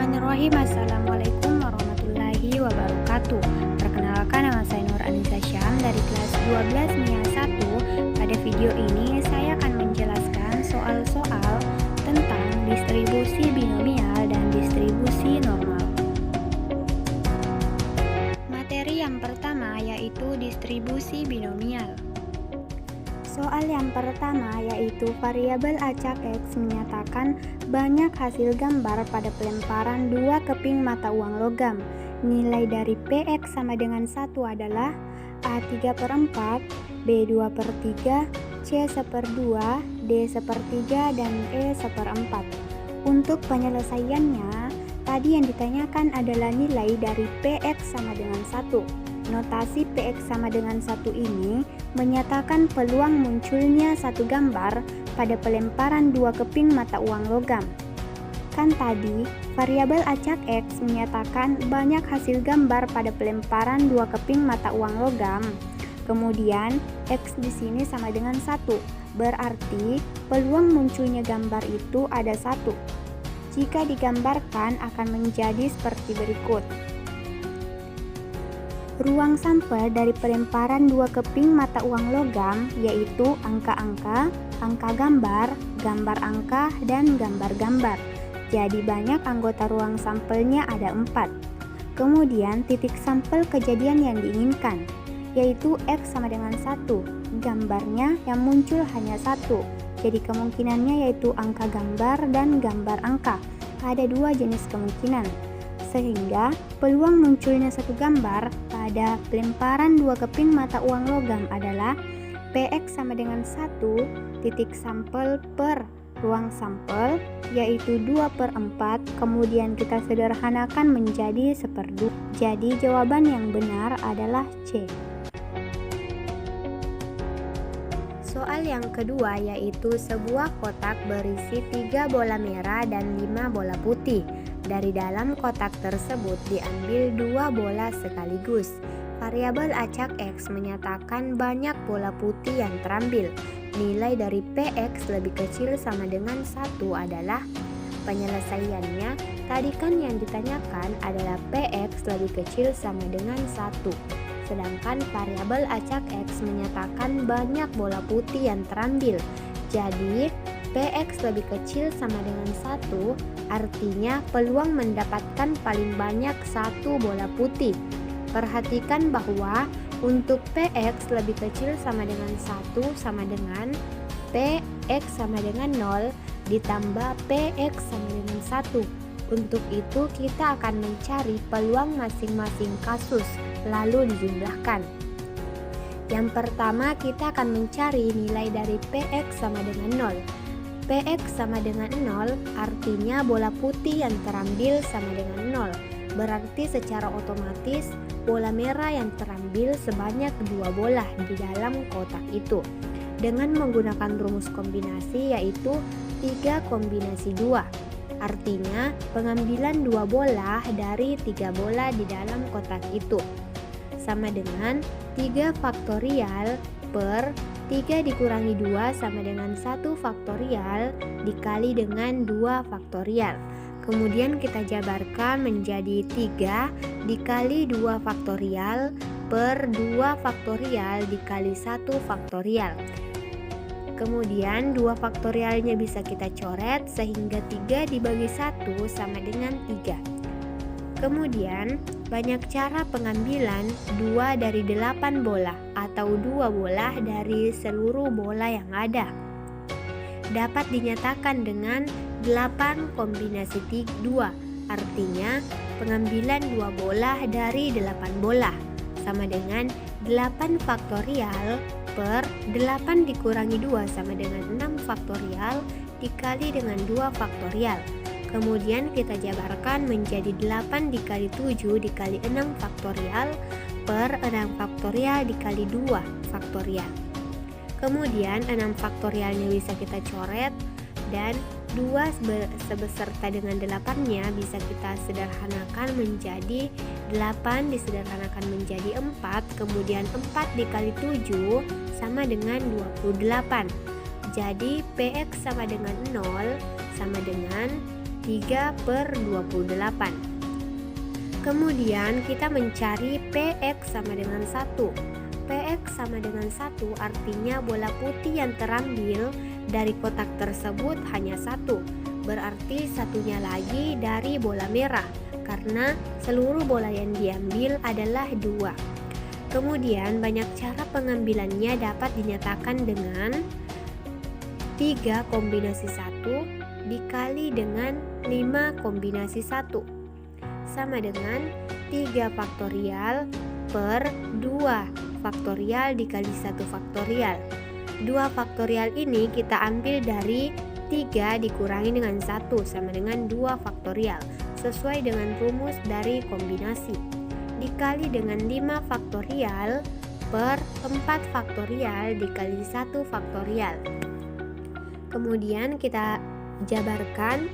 Bismillahirrahmanirrahim. Assalamualaikum warahmatullahi wabarakatuh. Perkenalkan, nama saya Nur Anissa Syam dari kelas 12 MIA 1. Pada video ini saya akan menjelaskan soal-soal tentang distribusi binomial dan distribusi normal. Materi yang pertama yaitu distribusi binomial. Soal yang pertama yaitu variabel acak X menyatakan banyak hasil gambar pada pelemparan dua keping mata uang logam. Nilai dari PX sama dengan 1 adalah A3/4, B2/3, C1/2, D1/3, dan E1/4. Untuk penyelesaiannya, tadi yang ditanyakan adalah nilai dari PX sama dengan 1. Notasi PX sama dengan 1 ini menyatakan peluang munculnya satu gambar pada pelemparan dua keping mata uang logam. Kan tadi variabel acak X menyatakan banyak hasil gambar pada pelemparan dua keping mata uang logam. Kemudian X di sini sama dengan 1. Berarti peluang munculnya gambar itu ada 1. Jika digambarkan akan menjadi seperti berikut. Ruang sampel dari pelemparan dua keping mata uang logam yaitu angka-angka, angka gambar, gambar angka, dan gambar-gambar. Jadi banyak anggota ruang sampelnya ada 4. Kemudian titik sampel kejadian yang diinginkan yaitu X sama dengan 1. Gambarnya yang muncul hanya 1. Jadi kemungkinannya yaitu angka gambar dan gambar angka. Ada 2 jenis kemungkinan. Sehingga peluang munculnya satu gambar pada pelemparan dua keping mata uang logam adalah PX sama dengan 1 titik sampel per ruang sampel yaitu 2/4, kemudian kita sederhanakan menjadi 1/2. Jadi jawaban yang benar adalah C. Soal yang kedua yaitu sebuah kotak berisi 3 bola merah dan 5 bola putih. Dari dalam kotak tersebut diambil 2 bola sekaligus. Variabel acak X menyatakan banyak bola putih yang terambil. Nilai dari PX lebih kecil sama dengan 1 adalah penyelesaiannya. Tadi kan yang ditanyakan adalah PX lebih kecil sama dengan 1. Sedangkan variabel acak X menyatakan banyak bola putih yang terambil. Jadi PX lebih kecil sama dengan 1, artinya peluang mendapatkan paling banyak 1 bola putih. Perhatikan bahwa untuk PX lebih kecil sama dengan 1 sama dengan PX sama dengan 0 ditambah PX sama dengan 1. Untuk itu kita akan mencari peluang masing-masing kasus, lalu dijumlahkan. Yang pertama kita akan mencari nilai dari PX sama dengan 0. PX sama dengan 0 artinya bola putih yang terambil sama dengan 0. Berarti secara otomatis bola merah yang terambil sebanyak 2 bola di dalam kotak itu. Dengan menggunakan rumus kombinasi yaitu 3 kombinasi 2. Artinya pengambilan 2 bola dari 3 bola di dalam kotak itu. Sama dengan 3 faktorial per 3 dikurangi 2 sama dengan 1 faktorial dikali dengan 2 faktorial. Kemudian kita jabarkan menjadi 3 dikali 2 faktorial per 2 faktorial dikali 1 faktorial. Kemudian 2 faktorialnya bisa kita coret sehingga 3 dibagi 1 sama dengan 3. Kemudian banyak cara pengambilan 2 dari 8 bola atau 2 bola dari seluruh bola yang ada. Dapat dinyatakan dengan 8 kombinasi 2, artinya pengambilan 2 bola dari 8 bola sama dengan 8 faktorial per 8 dikurangi 2 sama dengan 6 faktorial dikali dengan 2 faktorial. Kemudian kita jabarkan menjadi 8 dikali 7 dikali 6 faktorial per 6 faktorial dikali 2 faktorial. Kemudian 6 faktorialnya bisa kita coret dan 2 sebeserta dengan 8-nya bisa kita sederhanakan menjadi 8 disederhanakan menjadi 4, kemudian 4 dikali 7 sama dengan 28. Jadi PX sama dengan 0 sama dengan 3/28. Kemudian kita mencari PX sama dengan 1. PX sama dengan 1 artinya bola putih yang terambil dari kotak tersebut hanya 1. Berarti satunya lagi dari bola merah, karena seluruh bola yang diambil adalah 2. Kemudian banyak cara pengambilannya dapat dinyatakan dengan 3 kombinasi 1 dikali dengan 5 kombinasi 1 sama dengan 3 faktorial per 2 faktorial dikali 1 faktorial. 2 faktorial ini kita ambil dari 3 dikurangi dengan 1 sama dengan 2 faktorial sesuai dengan rumus dari kombinasi, dikali dengan 5 faktorial per 4 faktorial dikali 1 faktorial. Kemudian kita jabarkan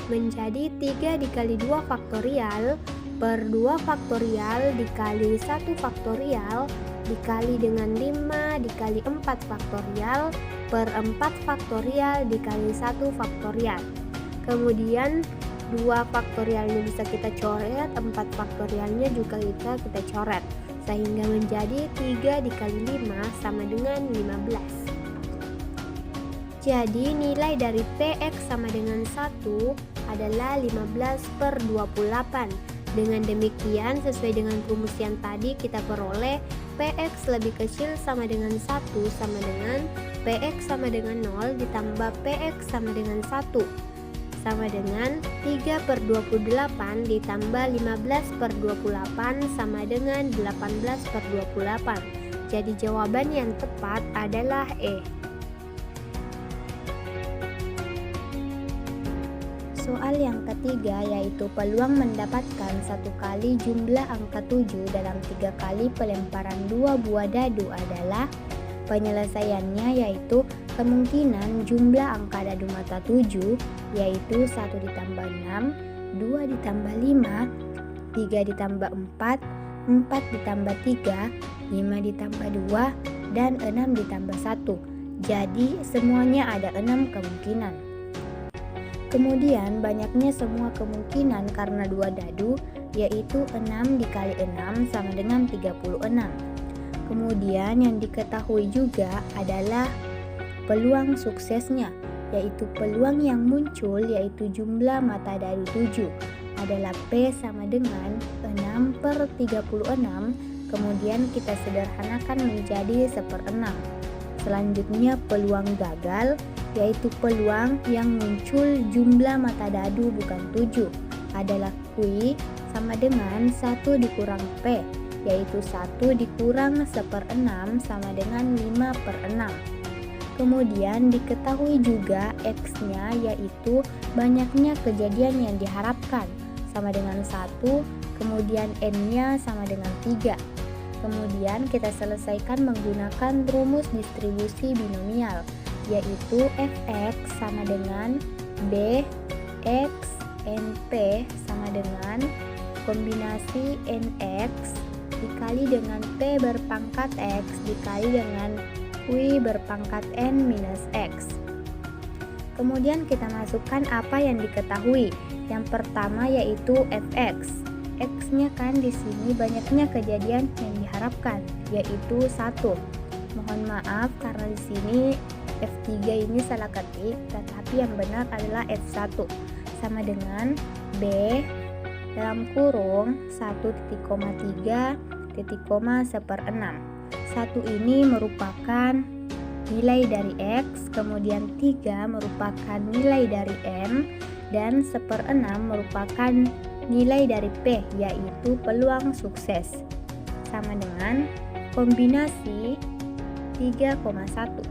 menjadi 3 dikali 2 faktorial per 2 faktorial dikali 1 faktorial dikali dengan 5 dikali 4 faktorial per 4 faktorial dikali 1 faktorial. Kemudian 2 faktorialnya bisa kita coret, 4 faktorialnya juga kita coret, sehingga menjadi 3 dikali 5 sama dengan 15. Jadi nilai dari PX sama dengan 1 adalah 15/28. Dengan demikian, sesuai dengan rumus yang tadi, kita peroleh PX lebih kecil sama dengan 1 sama dengan PX sama dengan 0 ditambah PX sama dengan 1 sama dengan 3/28 ditambah 15/28 sama dengan 18/28. Jadi jawaban yang tepat adalah E. Soal yang ketiga yaitu peluang mendapatkan 1 kali jumlah angka 7 dalam 3 kali pelemparan 2 buah dadu adalah. Penyelesaiannya yaitu kemungkinan jumlah angka dadu mata 7 yaitu 1 ditambah 6, 2 ditambah 5, 3 ditambah 4, 4 ditambah 3, 5 ditambah 2, dan 6 ditambah 1. Jadi semuanya ada 6 kemungkinan. Kemudian banyaknya semua kemungkinan karena 2 dadu yaitu 6 dikali 6 sama dengan 36. Kemudian yang diketahui juga adalah peluang suksesnya, yaitu peluang yang muncul yaitu jumlah mata dadu 7 adalah P sama dengan 6/36. Kemudian kita sederhanakan menjadi 1/6. Selanjutnya peluang gagal yaitu peluang yang muncul jumlah mata dadu bukan 7 adalah Q sama dengan 1 dikurang P yaitu 1 dikurang 1/6 sama dengan 5/6. Kemudian diketahui juga X-nya yaitu banyaknya kejadian yang diharapkan sama dengan 1, kemudian N-nya sama dengan 3. Kemudian kita selesaikan menggunakan rumus distribusi binomial yaitu Fx sama dengan B X NP sama dengan kombinasi Nx dikali dengan P berpangkat X dikali dengan Q berpangkat N minus X. Kemudian kita masukkan apa yang diketahui. Yang pertama yaitu Fx. X-nya kan di sini banyaknya kejadian yang diharapkan yaitu 1. Mohon maaf karena di sini F3 ini salah ketik, tetapi yang benar adalah F1 sama dengan B dalam kurung 1,3 1/6. 1 ini merupakan nilai dari X, kemudian 3 merupakan nilai dari M, dan 1/6 merupakan nilai dari P, yaitu peluang sukses. Sama dengan kombinasi 3,1.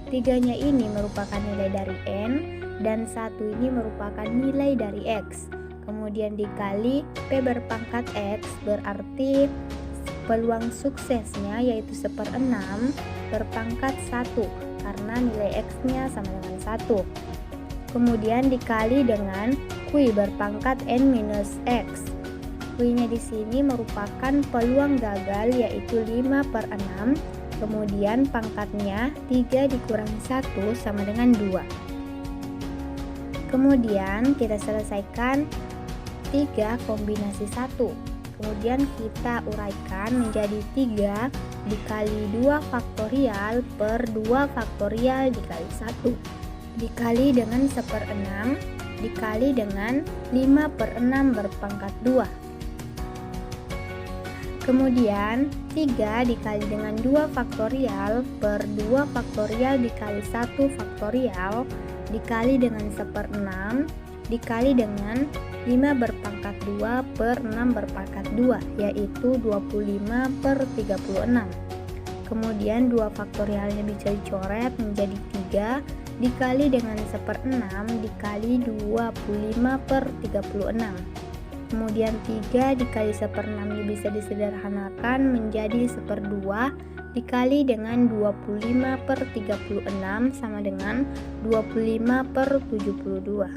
3-nya ini merupakan nilai dari N, dan 1 ini merupakan nilai dari X. Kemudian dikali P berpangkat X berarti peluang suksesnya yaitu 1/6 berpangkat 1 karena nilai X-nya sama dengan 1. Kemudian dikali dengan Q berpangkat N minus X. Q-nya di sini merupakan peluang gagal yaitu 5/6. Kemudian pangkatnya 3 dikurangi 1 sama dengan 2. Kemudian kita selesaikan 3 kombinasi 1. Kemudian kita uraikan menjadi 3 dikali 2 faktorial per 2 faktorial dikali 1 dikali dengan 1/6 dikali dengan 5/6 berpangkat 2. Kemudian 3 dikali dengan 2 faktorial per 2 faktorial dikali 1 faktorial dikali dengan 1/6 dikali dengan 5 berpangkat 2 per 6 berpangkat 2, yaitu 25/36. Kemudian 2 faktorialnya bisa dicoret menjadi 3 dikali dengan 1/6 dikali 25/36. Kemudian 3 dikali 1/6 bisa disederhanakan menjadi 1/2 dikali dengan 25/36 sama dengan 25/72.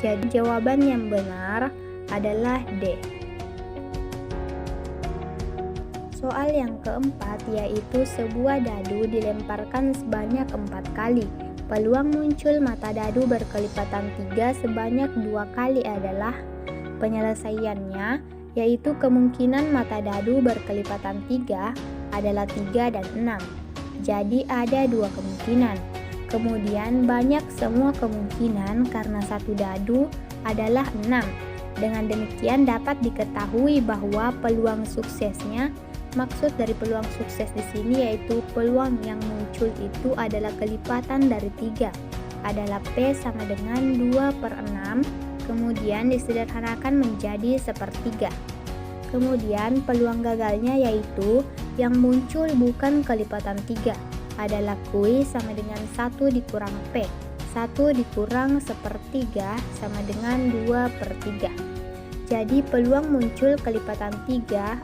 Jadi jawaban yang benar adalah D. Soal yang keempat yaitu sebuah dadu dilemparkan sebanyak 4 kali. Peluang muncul mata dadu berkelipatan 3 sebanyak 2 kali adalah. Penyelesaiannya yaitu kemungkinan mata dadu berkelipatan 3 adalah 3 dan 6. Jadi ada 2 kemungkinan. Kemudian banyak semua kemungkinan karena satu dadu adalah 6. Dengan demikian dapat diketahui bahwa peluang suksesnya, maksud dari peluang sukses di sini yaitu peluang yang muncul itu adalah kelipatan dari 3, adalah P sama dengan 2/6, kemudian disederhanakan menjadi 1/3. Kemudian peluang gagalnya yaitu yang muncul bukan kelipatan 3, adalah Q sama dengan 1 dikurang P. 1 dikurang 1/3 sama dengan 2/3. Jadi peluang muncul kelipatan 3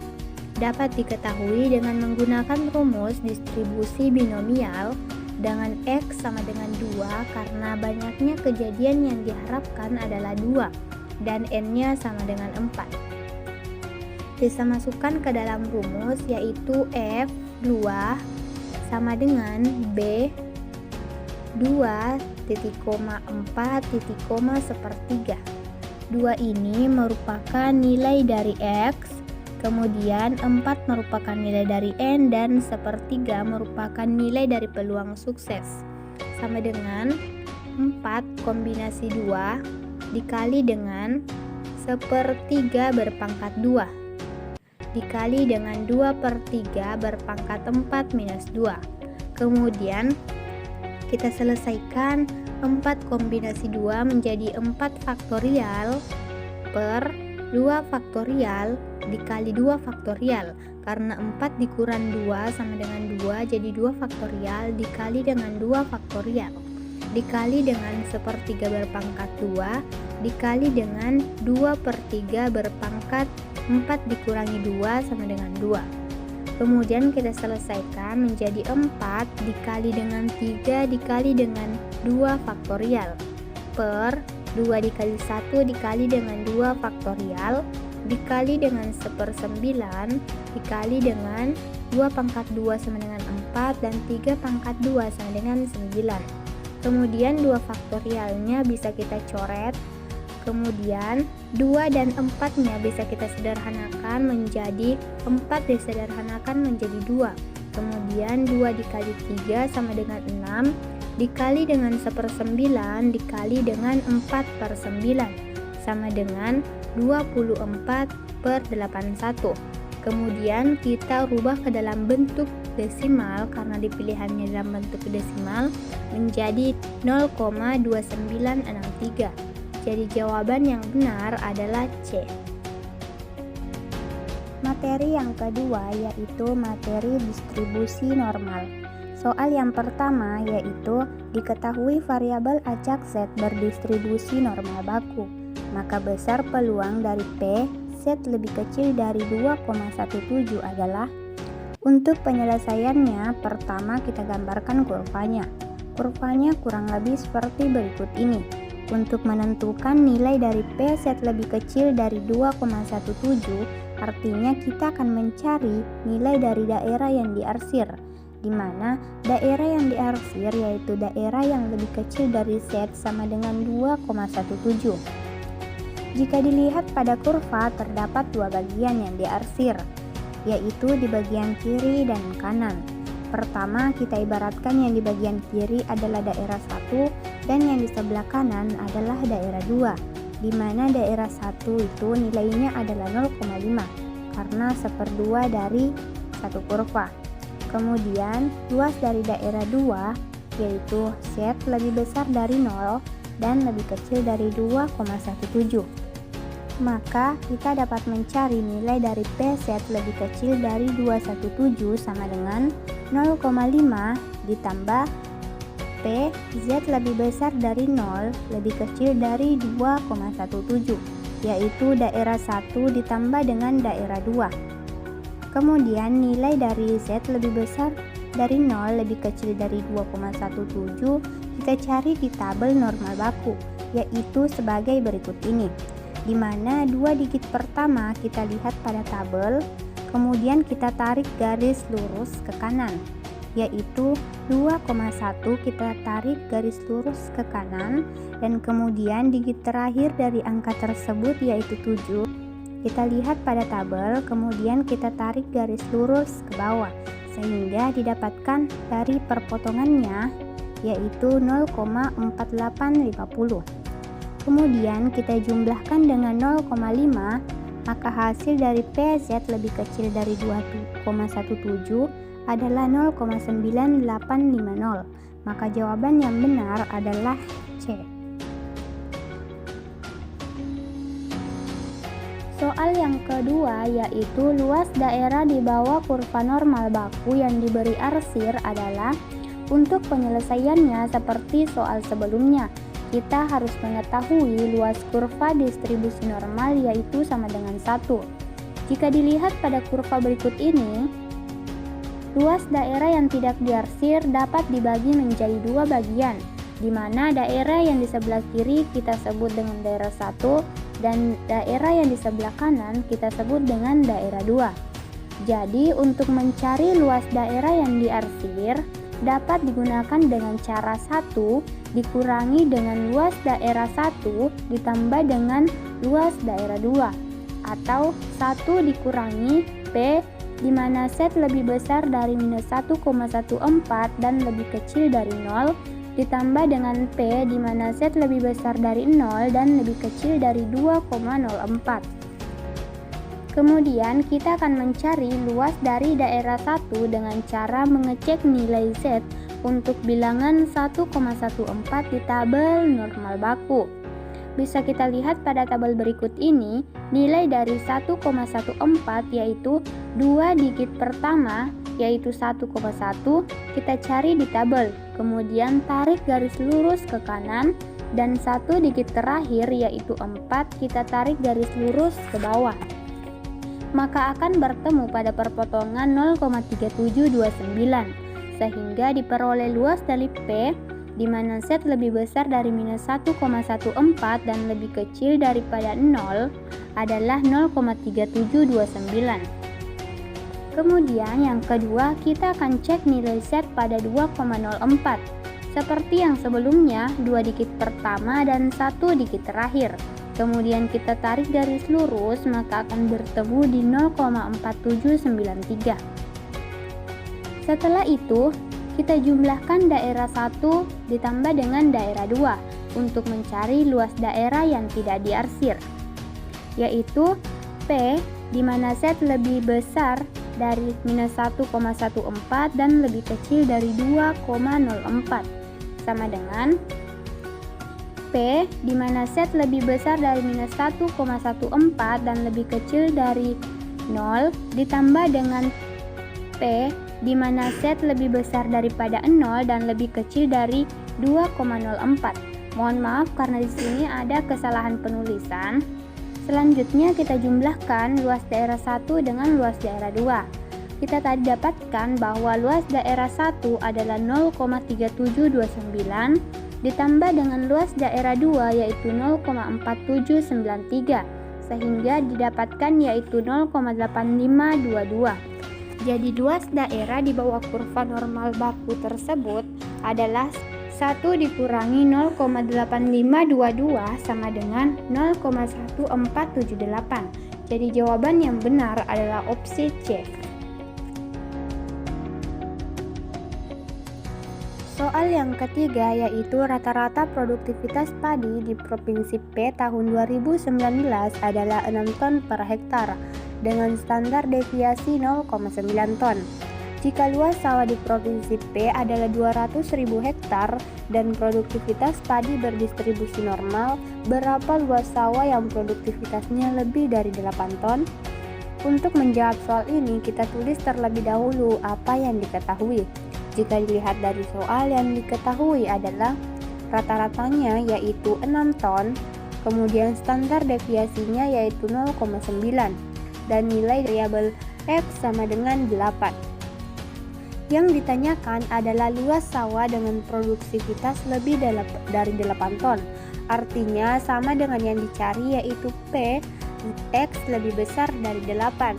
dapat diketahui dengan menggunakan rumus distribusi binomial dengan X sama dengan 2 karena banyaknya kejadian yang diharapkan adalah 2 dan N-nya sama dengan 4. Bisa masukkan ke dalam rumus yaitu F2 sama dengan B 2,4,1/3. 2 ini merupakan nilai dari X, kemudian 4 merupakan nilai dari N, dan 1/3 merupakan nilai dari peluang sukses. Sama dengan 4 kombinasi 2 dikali dengan 1/3 berpangkat 2 dikali dengan 2/3 berpangkat 4 minus 2. Kemudian kita selesaikan 4 kombinasi 2 menjadi 4 faktorial per 2 faktorial dikali 2 faktorial. Karena 4 dikurang 2 sama dengan 2, jadi 2 faktorial dikali dengan 2 faktorial dikali dengan 1/3 berpangkat 2 dikali dengan 2/3 berpangkat 4 dikurangi 2 sama dengan 2. Kemudian kita selesaikan menjadi 4 dikali dengan 3 dikali dengan 2 faktorial per 2 dikali 1 dikali dengan 2 faktorial dikali dengan 1/9 dikali dengan 2 pangkat 2 sama dengan 4 dan 3 pangkat 2 sama dengan 9. Kemudian 2 faktorialnya bisa kita coret. Kemudian 2 dan 4-nya bisa kita sederhanakan menjadi 4 disederhanakan menjadi 2. Kemudian 2 dikali 3 sama dengan 6 dikali dengan 1/9 dikali dengan 4/9 sama dengan 24/81. Kemudian kita rubah ke dalam bentuk desimal karena dipilihannya dalam bentuk desimal menjadi 0,2963. Jadi jawaban yang benar adalah C. Materi yang kedua yaitu materi distribusi normal. Soal yang pertama yaitu diketahui variabel acak Z berdistribusi normal baku. Maka besar peluang dari P Z lebih kecil dari 2,17 adalah. Untuk penyelesaiannya, pertama kita gambarkan kurvanya. Kurvanya kurang lebih seperti berikut ini. Untuk menentukan nilai dari PZ lebih kecil dari 2,17, artinya kita akan mencari nilai dari daerah yang diarsir. di mana daerah yang diarsir yaitu daerah yang lebih kecil dari Z sama dengan 2,17. Jika dilihat pada kurva, terdapat dua bagian yang diarsir, yaitu di bagian kiri dan kanan. Pertama, kita ibaratkan yang di bagian kiri adalah daerah 1 dan yang di sebelah kanan adalah daerah 2, di mana daerah 1 itu nilainya adalah 0,5 karena 1/2 dari satu kurva. Kemudian, luas dari daerah 2 yaitu Z lebih besar dari 0 dan lebih kecil dari 2,17. Maka kita dapat mencari nilai dari PZ lebih kecil dari 217 sama dengan 0,5 ditambah PZ lebih besar dari 0 lebih kecil dari 2,17, yaitu daerah 1 ditambah dengan daerah 2. Kemudian nilai dari Z lebih besar dari 0 lebih kecil dari 2,17 kita cari di tabel normal baku, yaitu sebagai berikut ini, di mana dua digit pertama kita lihat pada tabel, kemudian kita tarik garis lurus ke kanan, yaitu 2,1 kita tarik garis lurus ke kanan, dan kemudian digit terakhir dari angka tersebut yaitu 7 kita lihat pada tabel, kemudian kita tarik garis lurus ke bawah sehingga didapatkan dari perpotongannya yaitu 0,4850. Kemudian kita jumlahkan dengan 0,5, maka hasil dari PZ lebih kecil dari 2,17 adalah 0,9850. Maka jawaban yang benar adalah C. Soal yang kedua yaitu luas daerah di bawah kurva normal baku yang diberi arsir adalah, untuk penyelesaiannya seperti soal sebelumnya, kita harus mengetahui luas kurva distribusi normal yaitu sama dengan 1. Jika dilihat pada kurva berikut ini, luas daerah yang tidak diarsir dapat dibagi menjadi dua bagian, di mana daerah yang di sebelah kiri kita sebut dengan daerah 1 dan daerah yang di sebelah kanan kita sebut dengan daerah 2. Jadi untuk mencari luas daerah yang diarsir dapat digunakan dengan cara 1 dikurangi dengan luas daerah 1 ditambah dengan luas daerah 2, atau 1 dikurangi P di mana Z lebih besar dari minus 1,14 dan lebih kecil dari 0 ditambah dengan P di mana Z lebih besar dari 0 dan lebih kecil dari 2,04. Kemudian kita akan mencari luas dari daerah 1 dengan cara mengecek nilai Z untuk bilangan 1,14 di tabel normal baku. Bisa kita lihat pada tabel berikut ini, nilai dari 1,14 yaitu dua digit pertama yaitu 1,1 kita cari di tabel, kemudian tarik garis lurus ke kanan, dan satu digit terakhir yaitu 4 kita tarik garis lurus ke bawah. Maka akan bertemu pada perpotongan 0,3729 sehingga diperoleh luas dari P di mana Z lebih besar dari minus 1,14 dan lebih kecil daripada 0 adalah 0,3729. Kemudian yang kedua, kita akan cek nilai Z pada 2,04. Seperti yang sebelumnya, dua digit pertama dan satu digit terakhir. Kemudian kita tarik garis lurus, maka akan bertemu di 0,4793. Setelah itu, kita jumlahkan daerah 1 ditambah dengan daerah 2 untuk mencari luas daerah yang tidak diarsir, yaitu P di mana Z lebih besar dari minus 1,14 dan lebih kecil dari 2,04 sama dengan P di mana Z lebih besar dari minus 1,14 dan lebih kecil dari 0 ditambah dengan P di mana Z lebih besar daripada 0 dan lebih kecil dari 2,04. Mohon maaf karena di sini ada kesalahan penulisan. Selanjutnya kita jumlahkan luas daerah 1 dengan luas daerah 2. Kita tadi dapatkan bahwa luas daerah 1 adalah 0,3729 ditambah dengan luas daerah 2 yaitu 0,4793 sehingga didapatkan yaitu 0,8522. Jadi luas daerah di bawah kurva normal baku tersebut adalah 1 dikurangi 0,8522 sama dengan 0,1478. Jadi jawaban yang benar adalah opsi C. Soal yang ketiga yaitu rata-rata produktivitas padi di Provinsi P tahun 2019 adalah 6 ton per hektar dengan standar deviasi 0,9 ton. Jika luas sawah di Provinsi P adalah 200.000 hektar dan produktivitas padi berdistribusi normal, berapa luas sawah yang produktivitasnya lebih dari 8 ton? Untuk menjawab soal ini, kita tulis terlebih dahulu apa yang diketahui. Jika dilihat dari soal, yang diketahui adalah rata-ratanya yaitu 6 ton, kemudian standar deviasinya yaitu 0,9 dan nilai variabel X sama dengan 8. Yang ditanyakan adalah luas sawah dengan produktivitas lebih dari 8 ton. Artinya sama dengan yang dicari yaitu P, X lebih besar dari 8.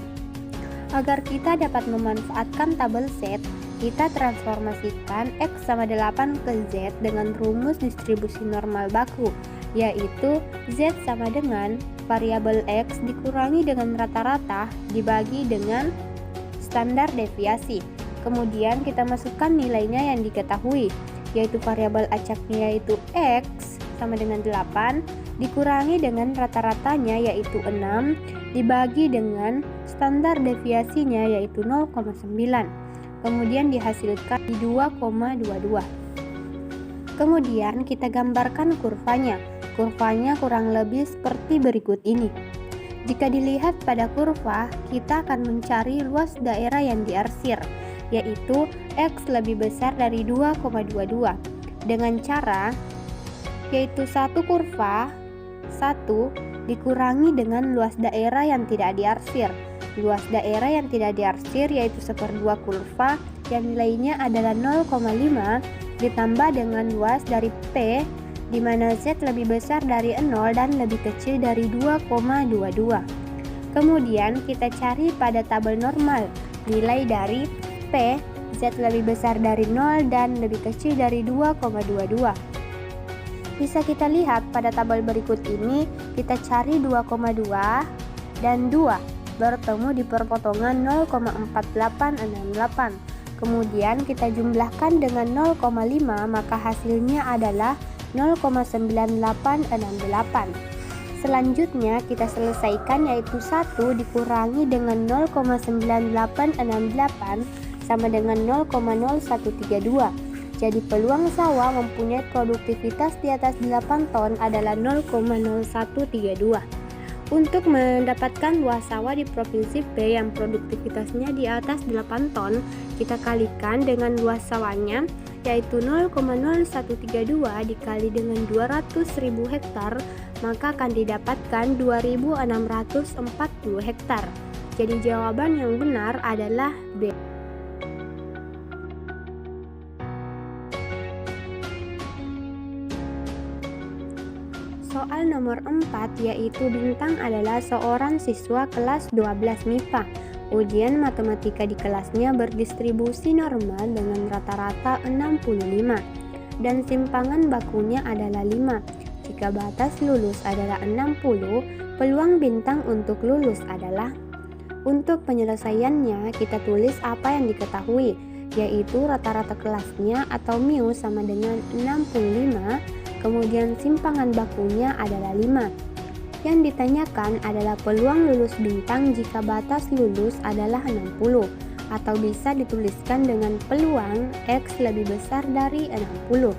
Agar kita dapat memanfaatkan tabel Z, kita transformasikan X sama 8 ke Z dengan rumus distribusi normal baku, yaitu Z sama dengan variabel X dikurangi dengan rata-rata dibagi dengan standar deviasi. Kemudian kita masukkan nilainya yang diketahui, yaitu variabel acaknya yaitu X sama dengan 8 dikurangi dengan rata-ratanya yaitu 6 dibagi dengan standar deviasinya yaitu 0,9. Kemudian dihasilkan di 2,22. Kemudian kita gambarkan kurvanya. Kurvanya kurang lebih seperti berikut ini. Jika dilihat pada kurva, kita akan mencari luas daerah yang diarsir, yaitu X lebih besar dari 2,22 dengan cara yaitu satu kurva 1 dikurangi dengan luas daerah yang tidak diarsir. Luas daerah yang tidak diarsir yaitu seperdua kurva yang nilainya adalah 0,5 ditambah dengan luas dari P di mana Z lebih besar dari 0 dan lebih kecil dari 2,22. Kemudian kita cari pada tabel normal nilai dari P, Z lebih besar dari 0 dan lebih kecil dari 2,22. Bisa kita lihat pada tabel berikut ini, kita cari 2,2 dan 2 bertemu di perpotongan 0,4868. Kemudian kita jumlahkan dengan 0,5, maka hasilnya adalah 0,9868. Selanjutnya kita selesaikan yaitu 1 dikurangi dengan 0,9868 sama dengan 0,0132. Jadi peluang sawah mempunyai produktivitas di atas 8 ton adalah 0,0132. Untuk mendapatkan luas sawah di Provinsi P yang produktivitasnya di atas 8 ton, kita kalikan dengan luas sawahnya yaitu 0,0132 dikali dengan 200.000 hektar, maka akan didapatkan 2.640 hektar. Jadi jawaban yang benar adalah B. Soal nomor 4 yaitu Bintang adalah seorang siswa kelas 12 MIPA. Ujian matematika di kelasnya berdistribusi normal dengan rata-rata 65 dan simpangan bakunya adalah 5. Jika batas lulus adalah 60, peluang Bintang untuk lulus adalah. Untuk penyelesaiannya kita tulis apa yang diketahui, yaitu rata-rata kelasnya atau mu sama dengan 65. Kemudian simpangan bakunya adalah 5. Yang ditanyakan adalah peluang lulus Bintang jika batas lulus adalah 60, atau bisa dituliskan dengan peluang X lebih besar dari 60.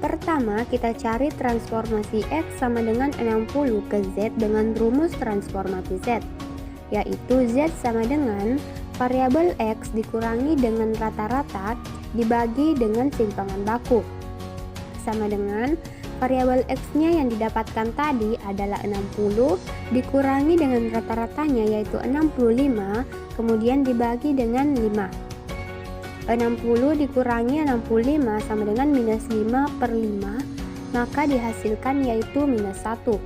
Pertama, kita cari transformasi X sama dengan 60 ke Z dengan rumus transformasi Z, yaitu Z sama dengan variabel X dikurangi dengan rata-rata dibagi dengan simpangan baku, sama dengan variabel X-nya yang didapatkan tadi adalah 60 dikurangi dengan rata-ratanya yaitu 65, kemudian dibagi dengan 5. 60 dikurangi 65 sama dengan minus 5 per 5, maka dihasilkan yaitu minus 1.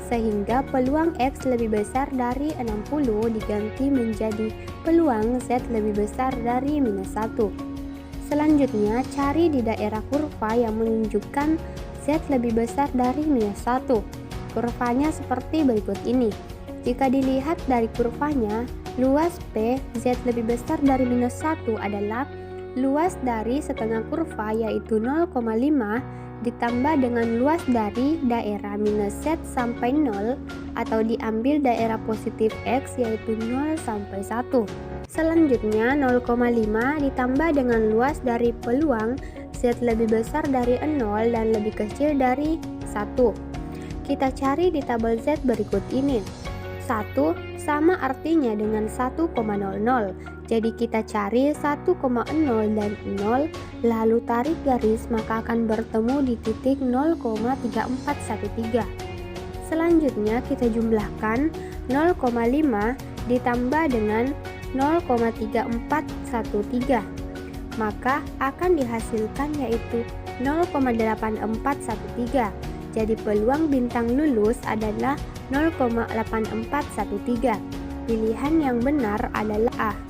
sehingga peluang X lebih besar dari 60 diganti menjadi peluang Z lebih besar dari minus 1. Selanjutnya, cari di daerah kurva yang menunjukkan Z lebih besar dari minus 1. Kurvanya seperti berikut ini. Jika dilihat dari kurvanya, luas P Z lebih besar dari minus 1 adalah luas dari setengah kurva yaitu 0,5 ditambah dengan luas dari daerah minus Z sampai 0 atau diambil daerah positif X yaitu 0 sampai 1. Selanjutnya 0,5 ditambah dengan luas dari peluang Z lebih besar dari 0 dan lebih kecil dari 1. Kita cari di tabel Z berikut ini. 1 sama artinya dengan 1,00. Jadi kita cari 1,0 dan 0 lalu tarik garis maka akan bertemu di titik 0,3413. Selanjutnya kita jumlahkan 0,5 ditambah dengan 0,3413. Maka akan dihasilkan yaitu 0,8413. Jadi peluang bintang lulus adalah 0,8413. Pilihan yang benar adalah A.